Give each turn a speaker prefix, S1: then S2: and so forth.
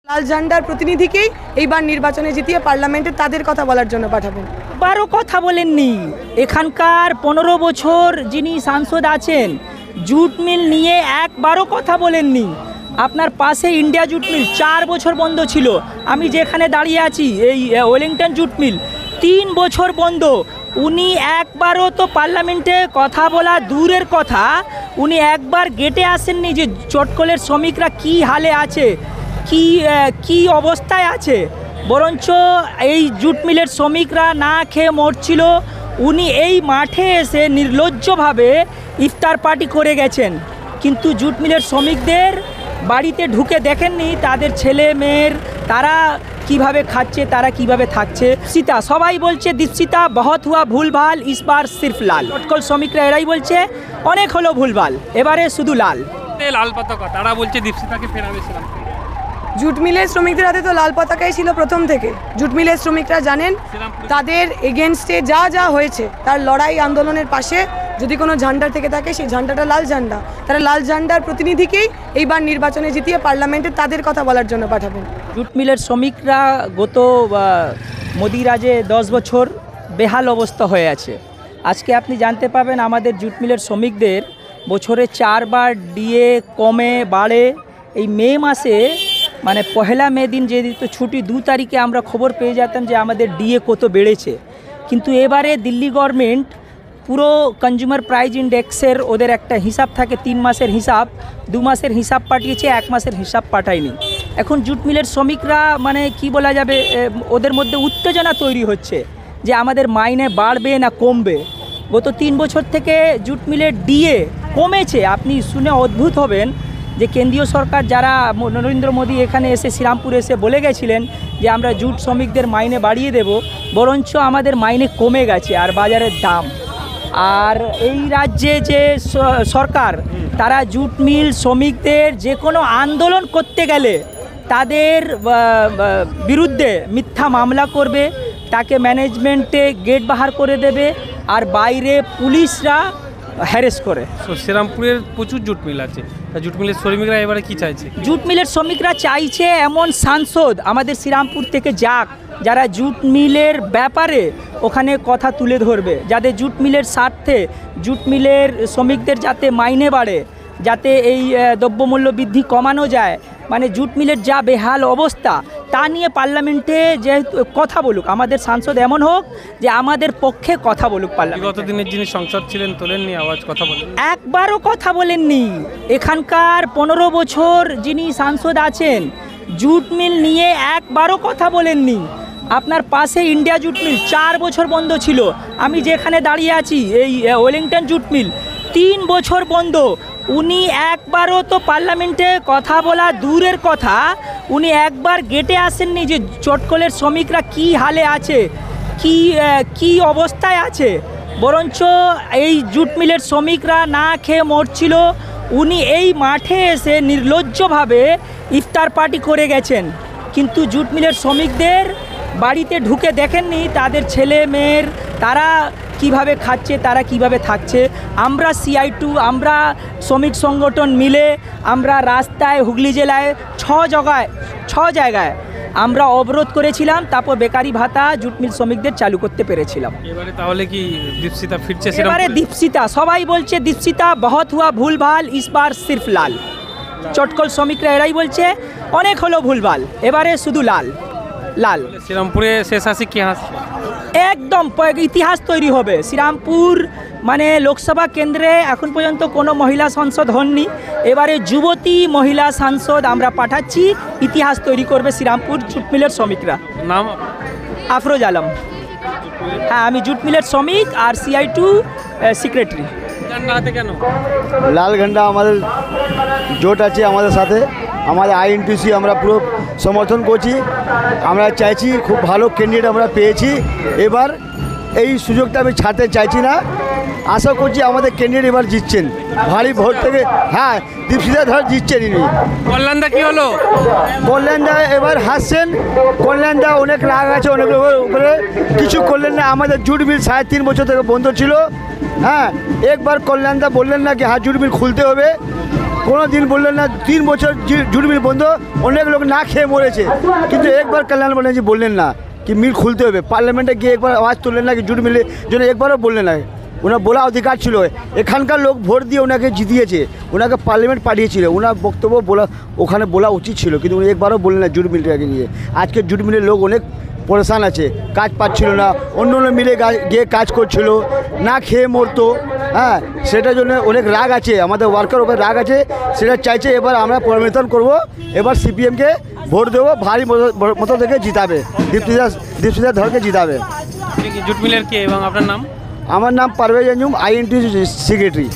S1: লাল ঝান্ডার প্রতিনিধিকেই এইবার নির্বাচনে জিতিয়ে পার্লামেন্টে তাদের কথা বলার জন্য পাঠাবেন।
S2: বারো কথা বলেননি। এখানকার 15 বছর যিনি সাংসদ আছেন জুট মিল নিয়ে একবারও কথা বলেননি। আপনার পাশে ইন্ডিয়া জুট মিল 4 বছর বন্ধ ছিল। আমি যেখানে দাঁড়িয়ে আছি এই ওয়েলিংটন জুট মিল 3 বছর বন্ধ। উনি একবারও তো পার্লামেন্টে কথা বলা দূরের কথা, উনি একবার গেটে আসেননি যে চটকলের শ্রমিকরা কি হালে আছে, কি অবস্থায় আছে। বরঞ্চ এই জুট মিলের শ্রমিকরা না খেয়ে মরছিল, উনি এই মাঠে এসে নির্লজ্জভাবে ইফতার পার্টি করে গেছেন। কিন্তু জুট মিলের শ্রমিকদের বাড়িতে ঢুকে দেখেননি তাদের ছেলে মেয়ের তারা কিভাবে খাচ্ছে, তারা কিভাবে থাকছে। দীপশিতা সবাই বলছে দীপশিতা বহুত হুয়া ভুলভাল, ইসবার সির্ফ লাল। চটকল শ্রমিকরা এরাই বলছে অনেক হলো ভুলভাল, এবারে শুধু লাল।
S3: লাল পতাকা তারা বলছে দীপশিতাকে ফেরাবে।
S1: জুট মিলের শ্রমিকদের হাতে তো লাল পতাকাই ছিল প্রথম থেকে। জুট মিলের শ্রমিকরা জানেন তাদের এগেনস্টে যা যা হয়েছে, তার লড়াই আন্দোলনের পাশে যদি কোনো ঝান্ডা থেকে থাকে সেই ঝান্ডাটা লাল ঝান্ডা। তারা লাল ঝান্ডার প্রতিনিধিকেই এইবার নির্বাচনে জিতিয়ে পার্লামেন্টে তাদের কথা বলার জন্য পাঠাবেন।
S2: জুট মিলের শ্রমিকরা গত মোদি রাজে 10 বছর বেহাল অবস্থা হয়ে আছে। আজকে আপনি জানতে পাবেন আমাদের জুট মিলের শ্রমিকদের বছরে 4 বার ডিএ কমে বাড়ে। এই মে মাসে মানে 1 মে দিন যে দিত ছুটি 2 তারিখে আমরা খবর পেয়ে যেতাম যে আমাদের ডিএ কত বেড়েছে। কিন্তু এবারে দিল্লি গভর্নমেন্ট পুরো কনজিউমার প্রাইস ইন্ডেক্সের ওদের একটা হিসাব থাকে, 3 মাসের হিসাব, 2 মাসের হিসাব পাঠিয়েছে, 1 মাসের হিসাব পাঠায়নি। এখন জুট মিলের শ্রমিকরা মানে কি বলা যাবে, ওদের মধ্যে উত্তেজনা তৈরি হচ্ছে যে আমাদের মাইনে বাড়বে না কমবে। গত 3 বছর থেকে জুট মিলের ডিএ কমেছে। আপনি শুনে অদ্ভুত হবেন যে কেন্দ্রীয় সরকার যারা নরেন্দ্র মোদী এখানে এসে শ্রীরামপুরে এসে বলে গেছিলেন যে আমরা জুট শ্রমিকদের মাইনে বাড়িয়ে দেব, বরঞ্চ আমাদের মাইনে কমে গেছে আর বাজারের দাম। আর এই রাজ্যে যে সরকার তারা জুট মিল শ্রমিকদের যে কোনো আন্দোলন করতে গেলে তাদের বিরুদ্ধে মিথ্যা মামলা করবে, তাকে ম্যানেজমেন্টে গেট বাহার করে দেবে আর বাইরে পুলিশরা হ্যারেস করে।
S3: শ্রীরামপুরের প্রচুর জুট মিল আছে, জুট মিলের শ্রমিকরা এবারে কি চাইছে?
S2: জুট মিলের শ্রমিকরা চাইছে এমন সাংসদ আমাদের শ্রীরামপুর থেকে যাক যারা জুট মিলের ব্যাপারে ওখানে কথা তুলে ধরবে, যাদের জুট মিলের স্বার্থে জুট মিলের শ্রমিকদের যাতে মাইনে বাড়ে, যাতে এই দ্রব্যমূল্য বৃদ্ধি কমানো যায়। মানে জুট মিলের যা বেহাল অবস্থা তা নিয়ে পার্লামেন্টে যেহেতু কথা বলুক, আমাদের সাংসদ এমন হোক যে আমাদের পক্ষে কথা বলুক পার্লামেন্টে।
S3: গত দিনের যিনি সংসদ ছিলেন তোলেননি আওয়াজ, কথা বলেন,
S2: একবারও কথা বলেননি। এখানকার 15 বছর যিনি সাংসদ আছেন জুট মিল নিয়ে একবারও কথা বলেননি। আপনার পাশে ইন্ডিয়া জুট মিল 4 বছর বন্ধ ছিল। আমি যেখানে দাঁড়িয়ে আছি এই ওয়েলিংটন জুট মিল 3 বছর বন্ধ। উনি একবারও তো পার্লামেন্টে কথা বলা দূরের কথা, উনি একবার গেটে আসেননি যে চটকলের শ্রমিকরা কি হালে আছে, কি অবস্থায় আছে। বরঞ্চ এই জুট মিলের শ্রমিকরা না খেয়ে মরছিল, উনি এই মাঠে এসে নির্লজ্জভাবে ইফতার পার্টি করে গেছেন। কিন্তু জুট মিলের শ্রমিকদের বাড়িতে ঢুকে দেখেননি তাদের ছেলে মেয়ের তারা কিভাবে খাচ্ছে, তারা কিভাবে থাকছে। আমরা CI2 আমরা শ্রমিক সংগঠন মিলে আমরা রাস্তায় হুগলি জেলায় 6 জায়গায় আমরা অবরোধ করেছিলাম, তারপর বেকারি ভাতা জুট মিল শ্রমিকদের চালু করতে পেরেছিলাম।
S3: এবারে তাহলে কি দীপশিতা ফিরছে?
S2: এবারে দীপশিতা সবাই বলছে দীপশিতা বহুত হুয়া ভুলভাল, ইসবার সির্ফ লাল। চটকল শ্রমিকরা এরাই বলছে অনেক হলো ভুলভাল, এবারে শুধু লাল লাল।
S3: শ্রীরামপুরে শেষ আসি কি হাসছে,
S2: একদম ইতিহাস তৈরি হবে। শ্রীরামপুর মানে লোকসভা কেন্দ্রে এখন পর্যন্ত কোনো মহিলা সাংসদ হননি, এবারে যুবতী মহিলা সাংসদ আমরা পাঠাচ্ছি, ইতিহাস তৈরি করবে শ্রীরামপুর জুট মিলের শ্রমিকরা।
S3: নাম
S2: আফরোজ আলম। হ্যাঁ, আমি জুট মিলের শ্রমিক আর CI2 সেক্রেটারি।
S3: কেন
S4: লাল ঝান্ডা আমাদের জোট আছে আমাদের সাথে, আমাদের INTC আমরা পুরো সমর্থন করছি। আমরা চাইছি খুব ভালো ক্যান্ডিডেট আমরা পেয়েছি, এবার এই সুযোগটা আমি ছাড়তে চাইছি না। আশা করছি আমাদের ক্যান্ডিডেট এবার জিতছেন ভারী ভোট থেকে। হ্যাঁ, দীপশিতা ধর জিতছেন ইনি।
S3: কল্যাণদা কি হলো?
S4: কল্যাণদা এবার হাসছেন। কল্যাণদা অনেক রাগ আছে অনেক উপরে, কিছু করলেন না। আমাদের জুট মিল 3.5 বছর থেকে বন্ধ ছিল। হ্যাঁ, একবার কল্যাণদা বললেন না কি হ্যাঁ জুট মিল খুলতে হবে, কোনো দিন বললেন না 3 বছর জুট মিল বন্ধ, অনেক লোক না খেয়ে মরেছে, কিন্তু একবার কল্যাণ ব্যানার্জি বললেন না কি মিল খুলতে হবে। পার্লামেন্টে গিয়ে একবার আওয়াজ তুললেন না কি জুট মিলের জন্য, একবারও বললেন না। ওনার বলা অধিকার ছিল, এখানকার লোক ভোট দিয়ে ওনাকে জিতিয়েছে, ওনাকে পার্লামেন্ট পাঠিয়েছিল, ওনার বক্তব্য ওখানে বলা উচিত ছিল, কিন্তু উনি একবারও বললেন না জুট মিলটাকে নিয়ে। আজকে জুট মিলের লোক অনেক পরেশান আছে, কাজ পাচ্ছিল না, অন্য অন্য মিলে গিয়ে কাজ করছিল, না খেয়ে মরতো। হ্যাঁ, সেটার জন্য অনেক রাগ আছে, আমাদের ওয়ার্কার উপরে রাগ আছে, সেটা চাইছে এবার আমরা পরিবর্তন করব, এবার সিপিএমকে ভোট দেবো, ভারী মতো থেকে জিতাবে, দীপ্তিদা ধরকে জিতাবে।
S3: জুট মিলের কে এবং আপনার নাম?
S4: আমার নাম পারভেজ আঞ্জুম, INTUC সেক্রেটারি।